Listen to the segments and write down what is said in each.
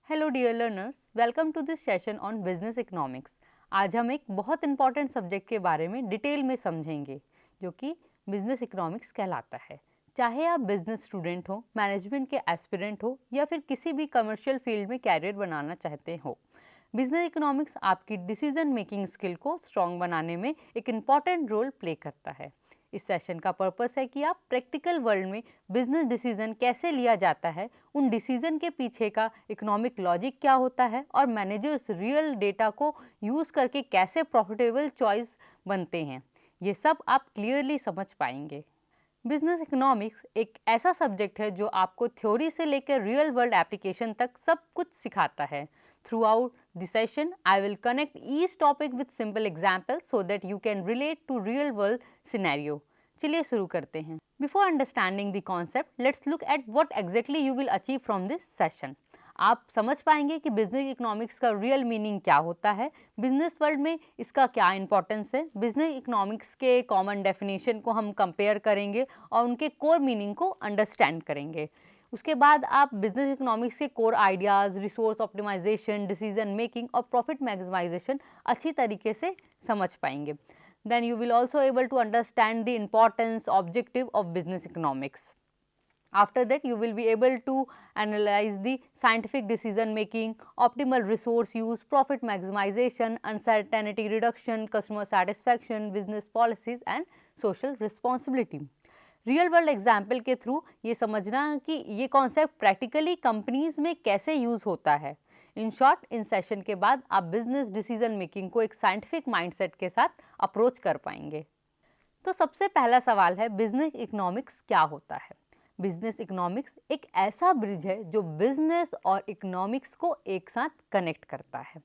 Hello dear learners, welcome to this session on business economics. आज हम एक बहुत इंपॉर्टेंट सब्जेक्ट के बारे में डिटेल में समझेंगे जो कि बिजनेस इकोनॉमिक्स कहलाता है। चाहे आप बिजनेस स्टूडेंट हो, मैनेजमेंट के एस्पिरेंट हो या फिर किसी भी कमर्शियल फील्ड में कैरियर बनाना चाहते हो, बिजनेस इकोनॉमिक्स आपकी डिसीजन मेकिंग स्किल को स्ट्रॉन्ग बनाने में एक इम्पॉर्टेंट रोल प्ले करता है। इस सेशन का पर्पस है कि आप प्रैक्टिकल वर्ल्ड में बिजनेस डिसीजन कैसे लिया जाता है, उन डिसीजन के पीछे का इकोनॉमिक लॉजिक क्या होता है और मैनेजर्स रियल डेटा को यूज़ करके कैसे प्रॉफिटेबल चॉइस बनते हैं, ये सब आप क्लियरली समझ पाएंगे। बिजनेस इकोनॉमिक्स एक ऐसा सब्जेक्ट है जो आपको थ्योरी से लेकर रियल वर्ल्ड एप्लीकेशन तक सब कुछ सिखाता है। Throughout the session, I will connect each topic with simple examples so that you can relate to real world scenario. चलिए शुरू करते हैं। Before understanding the concept, let's look at what exactly you will achieve from this session. आप समझ पाएंगे कि business economics का real meaning क्या होता है, बिजनेस वर्ल्ड में इसका क्या इंपॉर्टेंस है, बिजनेस इकोनॉमिक्स के कॉमन डेफिनेशन को हम कंपेयर करेंगे और उनके कोर मीनिंग को अंडरस्टैंड करेंगे। उसके बाद आप बिजनेस इकोनॉमिक्स के core ideas, resource optimization, decision making और प्रॉफिट मैक्सिमाइजेशन अच्छी तरीके से समझ पाएंगे। Then you will also able to understand the importance, objective of business economics. After that, you will be able to analyze the scientific decision making, optimal resource use, profit maximization, uncertainty reduction, customer satisfaction, business policies and social responsibility. Real world example के through ये समझना कि ये concept practically companies में कैसे use होता है। In short, in session के बाद आप बिजनेस डिसीजन मेकिंग को एक साइंटिफिक माइंडसेट के साथ अप्रोच कर पाएंगे। तो सबसे पहला सवाल है, बिजनेस इकोनॉमिक्स क्या होता है? बिजनेस इकोनॉमिक्स एक ऐसा ब्रिज है जो बिजनेस और इकोनॉमिक्स को एक साथ कनेक्ट करता है।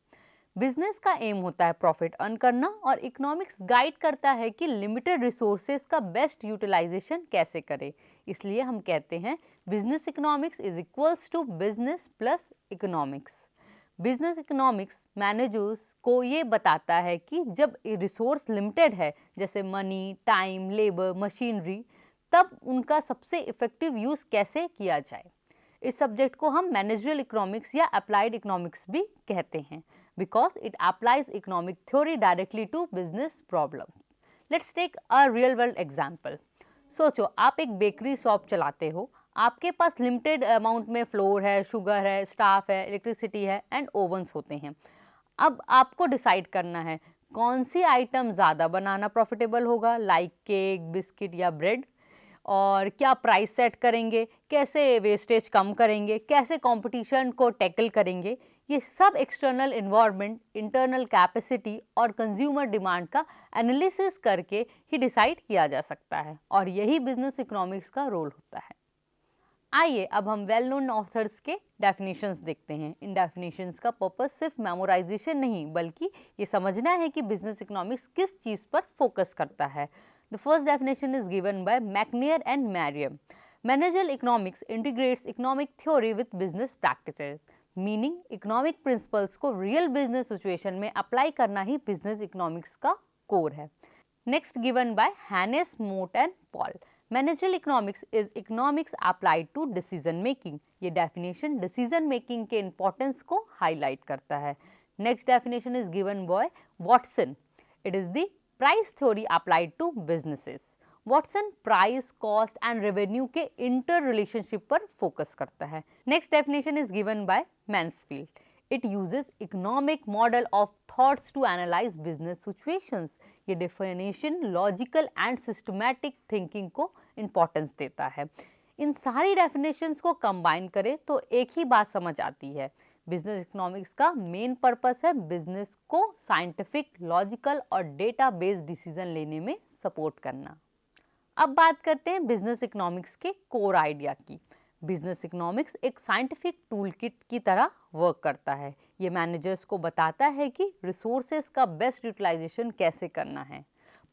बिजनेस का एम होता है प्रॉफिट अर्न करना और इकोनॉमिक्स गाइड करता है कि लिमिटेड रिसोर्सेज का बेस्ट यूटिलाइजेशन कैसे करें। इसलिए हम कहते हैं business economics is equals to business plus economics. Business economics managers को ये बताता है कि जब रिसोर्स लिमिटेड है, जैसे मनी, टाइम, लेबर, मशीनरी, तब उनका सबसे इफेक्टिव यूज कैसे किया जाए। इस सब्जेक्ट को हम मैनेजरियल इकोनॉमिक्स या अप्लाइड इकोनॉमिक्स भी कहते हैं because it applies economic theory directly to business problems. Let's take a real world example. सोचो आप एक बेकरी शॉप चलाते हो, आपके पास लिमिटेड अमाउंट में फ्लोर है, शुगर है, स्टाफ है, इलेक्ट्रिसिटी है एंड ओवन्स होते हैं। अब आपको डिसाइड करना है कौन सी आइटम ज़्यादा बनाना प्रॉफिटेबल होगा, लाइक केक, बिस्किट या ब्रेड, और क्या प्राइस सेट करेंगे, कैसे वेस्टेज कम करेंगे, कैसे कंपटीशन को टैकल करेंगे। ये सब एक्सटर्नल इन्वायरमेंट, इंटरनल कैपेसिटी और कंज्यूमर डिमांड का एनालिसिस करके ही डिसाइड किया जा सकता है और यही बिजनेस इकोनॉमिक्स का रोल होता है। आइए अब हम वेल नोन ऑथर्स के डेफिनेशंस देखते हैं। इन डेफिनेशंस का पर्पस सिर्फ मेमोराइजेशन नहीं बल्कि ये समझना है कि बिजनेस इकोनॉमिक्स किस चीज़ पर फोकस करता है। The first definition is given by McNair and Meriam. Managerial economics integrates economic theory with business practices, meaning economic principles को रियल बिजनेस सिचुएशन में अप्लाई करना ही बिजनेस इकोनॉमिक्स का कोर है। Next given by Haynes, Mote and Paul. Managerial economics is economics applied to decision making. ये definition decision making के importance को highlight करता है। Next definition is given by Watson. It is the price theory applied to businesses. Watson price, cost and revenue के interrelationship पर focus करता है। Next definition is given by Mansfield. It uses economic model of thoughts to analyse business situations. ये definition logical and systematic thinking को importance देता है। इन सारी definitions को कंबाइन करें तो एक ही बात समझ आती है, बिजनेस इकोनॉमिक्स का मेन पर्पस है बिजनेस को साइंटिफिक, लॉजिकल और डेटा बेस्ड डिसीजन लेने में सपोर्ट करना। अब बात करते हैं बिजनेस इकोनॉमिक्स के कोर आइडिया की। बिजनेस इकोनॉमिक्स एक साइंटिफिक टूल किट की तरह वर्क करता है। ये मैनेजर्स को बताता है कि रिसोर्सेज का बेस्ट यूटिलाइजेशन कैसे करना है,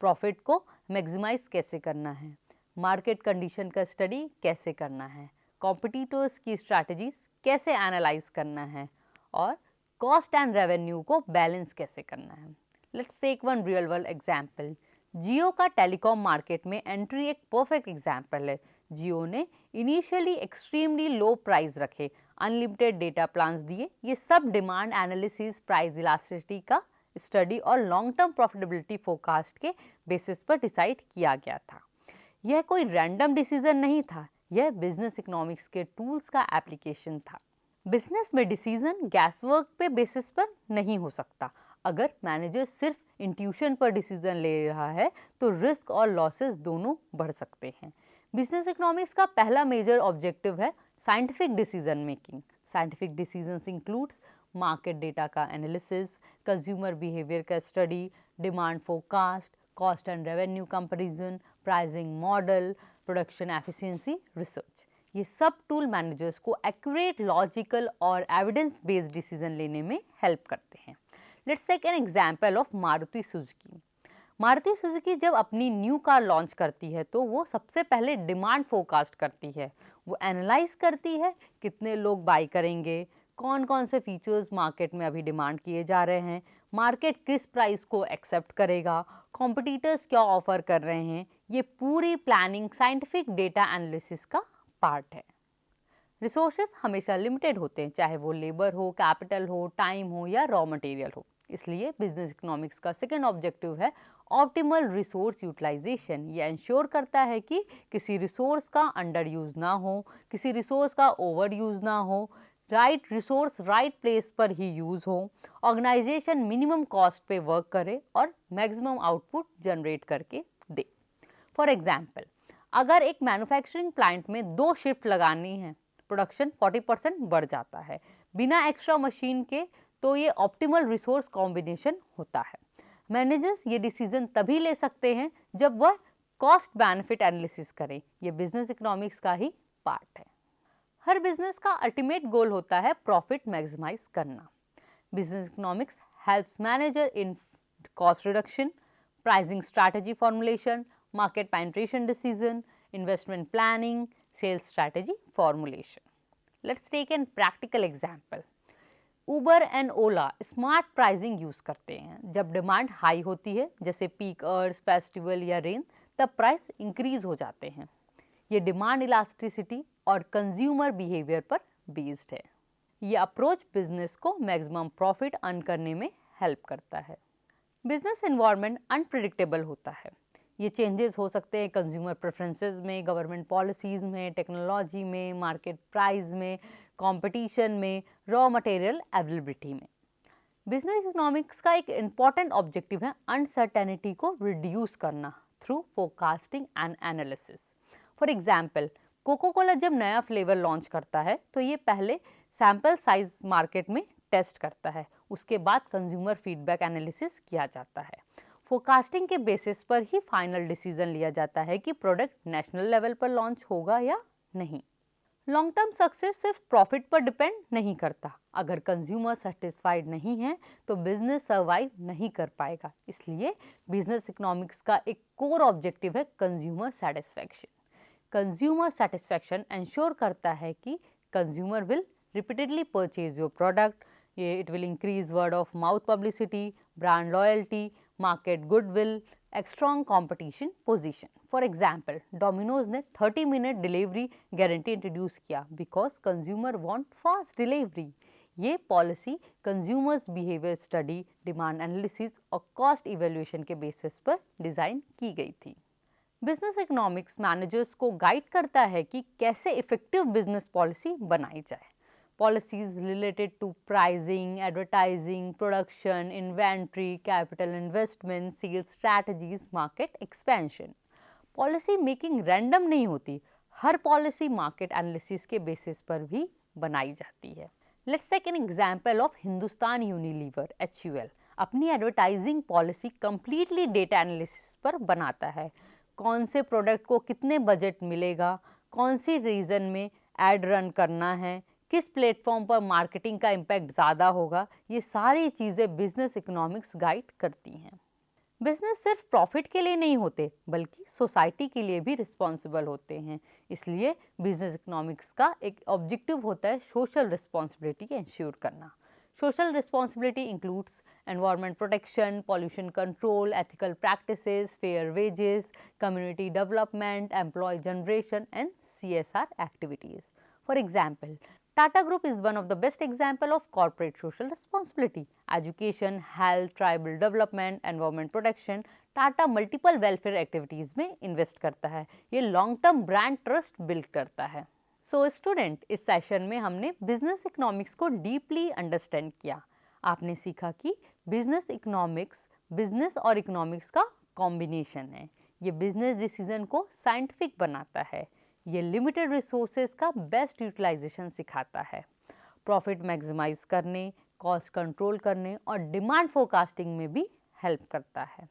प्रॉफिट को मैक्सिमाइज कैसे करना है, मार्केट कंडीशन का स्टडी कैसे करना है, कॉम्पिटिटर्स की स्ट्रैटेजीज कैसे एनालाइज करना है और कॉस्ट एंड रेवेन्यू को बैलेंस कैसे करना है। Let's take one real world example. Jio का टेलीकॉम मार्केट में एंट्री एक परफेक्ट एग्जाम्पल है। जियो ने इनिशियली एक्सट्रीमली लो प्राइस रखे अनलिमिटेड डेटा प्लान्स दिए। ये सब डिमांड एनालिसिस, प्राइस इलास्टिसिटी का स्टडी और लॉन्ग टर्म प्रॉफिटेबिलिटी फोरकास्ट के बेसिस पर डिसाइड किया गया था। यह कोई रैंडम डिसीजन नहीं था, यह बिजनेस इकोनॉमिक्स के टूल्स का एप्लीकेशन था। बिजनेस में डिसीजन गैसवर्क पे बेसिस पर नहीं हो सकता। अगर मैनेजर सिर्फ इंट्यूशन पर डिसीजन ले रहा है तो रिस्क और लॉसेस दोनों बढ़ सकते हैं। बिजनेस इकोनॉमिक्स का पहला मेजर ऑब्जेक्टिव है scientific decision making. Scientific decisions includes market data का एनालिसिस, कंज्यूमर बिहेवियर का study, demand forecast, cost and revenue comparison, pricing model, production efficiency research. ये सब टूल मैनेजर्स को एक्यूरेट, लॉजिकल और evidence based decision लेने में help करते हैं। Let's take an example of Maruti Suzuki. Maruti Suzuki जब अपनी न्यू कार लॉन्च करती है तो वो सबसे पहले डिमांड फोरकास्ट करती है। वो एनालाइज करती है कितने लोग बाई करेंगे, कौन कौन से फीचर्स मार्केट में अभी डिमांड किए जा रहे हैं, मार्केट किस प्राइस को एक्सेप्ट करेगा, कॉम्पिटिटर्स क्या ऑफर कर रहे हैं। ये पूरी प्लानिंग साइंटिफिक डेटा एनालिसिस का पार्ट है। रिसोर्सेज हमेशा लिमिटेड होते हैं, चाहे वो लेबर हो, कैपिटल हो, टाइम हो या रॉ मटेरियल हो। इसलिए बिजनेस इकोनॉमिक्स का सेकेंड ऑब्जेक्टिव है ऑप्टिमल रिसोर्स यूटिलाइजेशन। ये इंश्योर करता है कि किसी रिसोर्स का अंडर यूज ना हो, किसी रिसोर्स का ओवर यूज ना हो, राइट रिसोर्स राइट प्लेस पर ही यूज हो, ऑर्गेनाइजेशन मिनिमम कॉस्ट पे वर्क करे और मैक्सिमम आउटपुट जनरेट करके दे। फॉर एग्जाम्पल, अगर एक मैन्युफैक्चरिंग प्लांट में 2 शिफ्ट लगानी है, प्रोडक्शन 40% बढ़ जाता है बिना एक्स्ट्रा मशीन के, तो ये ऑप्टिमल रिसोर्स कॉम्बिनेशन होता है। मैनेजर्स ये डिसीजन तभी ले सकते हैं जब वह कॉस्ट बेनिफिट एनालिसिस करें। ये बिजनेस इकोनॉमिक्स का ही पार्ट है। हर बिजनेस का अल्टीमेट गोल होता है प्रॉफिट मैक्सिमाइज करना। Business economics helps manager in cost reduction, pricing strategy formulation, market penetration decision, investment planning, sales strategy formulation. Let's take a practical example. Uber and Ola smart pricing use करते हैं। जब demand high होती है, जैसे peak hours, festival या rain, तब price increase हो जाते हैं। ये डिमांड इलास्टिसिटी और कंज्यूमर बिहेवियर पर बेस्ड है। ये अप्रोच बिजनेस को मैक्सिमम प्रॉफिट अर्न करने में हेल्प करता है। बिजनेस एनवायरनमेंट अनप्रिडिक्टेबल होता है। ये चेंजेस हो सकते हैं कंज्यूमर प्रेफरेंसेस में, गवर्नमेंट पॉलिसीज़ में, टेक्नोलॉजी में, मार्केट प्राइस में, कंपटीशन में, रॉ मटेरियल अवेलेबिलिटी में। बिजनेस इकोनॉमिक्स का एक इम्पॉर्टेंट ऑब्जेक्टिव है अनसर्टेनिटी को रिड्यूस करना through forecasting and analysis. For example, Coca Cola जब नया फ्लेवर लॉन्च करता है तो ये पहले सैम्पल साइज मार्केट में टेस्ट करता है, उसके बाद कंज्यूमर फीडबैक एनालिसिस किया जाता है। फोरकास्टिंग के बेसिस पर ही फाइनल डिसीजन लिया जाता है कि प्रोडक्ट नेशनल लेवल पर लॉन्च होगा या नहीं। लॉन्ग टर्म सक्सेस सिर्फ प्रॉफिट पर डिपेंड नहीं करता। अगर कंज्यूमर सेटिस्फाइड नहीं है तो बिजनेस सर्वाइव नहीं कर पाएगा। इसलिए बिजनेस इकोनॉमिक्स का एक कोर ऑब्जेक्टिव है consumer satisfaction. Consumer satisfaction ensure करता है कि consumer will repeatedly purchase your product. It will increase word of mouth publicity, brand loyalty, market goodwill, एक strong competition position. For example, Domino's ने 30-मिनट delivery guarantee introduce किया because consumer want fast delivery. ये policy consumers behaviour study, demand analysis और cost evaluation के basis पर design की गई थी। बिजनेस इकोनॉमिक्स मैनेजर्स को गाइड करता है कि कैसे इफेक्टिव बिजनेस पॉलिसी बनाई जाए। Policies related to pricing, advertising, production, inventory, capital investment, sales strategies, market expansion. Policy making random नहीं होती, हर policy market analysis के basis पर भी बनाई जाती है। Let's take an example of Hindustan Unilever HUL। अपनी advertising policy completely data analysis पर बनाता है। कौन से प्रोडक्ट को कितने बजट मिलेगा, कौन सी रीजन में एड रन करना है, किस प्लेटफॉर्म पर मार्केटिंग का इम्पैक्ट ज़्यादा होगा, ये सारी चीज़ें बिजनेस इकोनॉमिक्स गाइड करती हैं। बिजनेस सिर्फ प्रॉफिट के लिए नहीं होते बल्कि सोसाइटी के लिए भी रिस्पॉन्सिबल होते हैं। इसलिए बिजनेस इकोनॉमिक्स का एक ऑब्जेक्टिव होता है सोशल रिस्पॉन्सिबिलिटी इंश्योर करना। Social responsibility includes environment protection, pollution control, ethical practices, fair wages, community development, employ generation and CSR activities. For example, Tata Group is one of the best example of corporate social responsibility. Education, health, tribal development, environment protection, Tata multiple welfare activities में invest करता है। ये long term brand trust build करता है। So student, इस session में हमने business economics को डीपली अंडरस्टैंड किया। आपने सीखा कि बिजनेस इकोनॉमिक्स बिजनेस और इकोनॉमिक्स का कॉम्बिनेशन है। ये बिजनेस डिसीजन को साइंटिफिक बनाता है। ये लिमिटेड रिसोर्सेज का बेस्ट यूटिलाइजेशन सिखाता है। प्रॉफिट मैक्सिमाइज करने, कॉस्ट कंट्रोल करने और डिमांड फोरकास्टिंग में भी हेल्प करता है।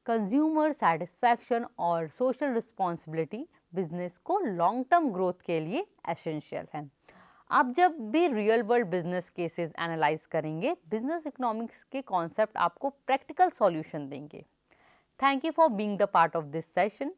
कंज्यूमर सेटिस्फैक्शन और सोशल रिस्पॉन्सिबिलिटी बिजनेस को लॉन्ग टर्म ग्रोथ के लिए एसेंशियल है। आप जब भी real world business cases analyse करेंगे, बिजनेस इकोनॉमिक्स के कॉन्सेप्ट आपको प्रैक्टिकल सॉल्यूशन देंगे। Thank you for being the part of this session.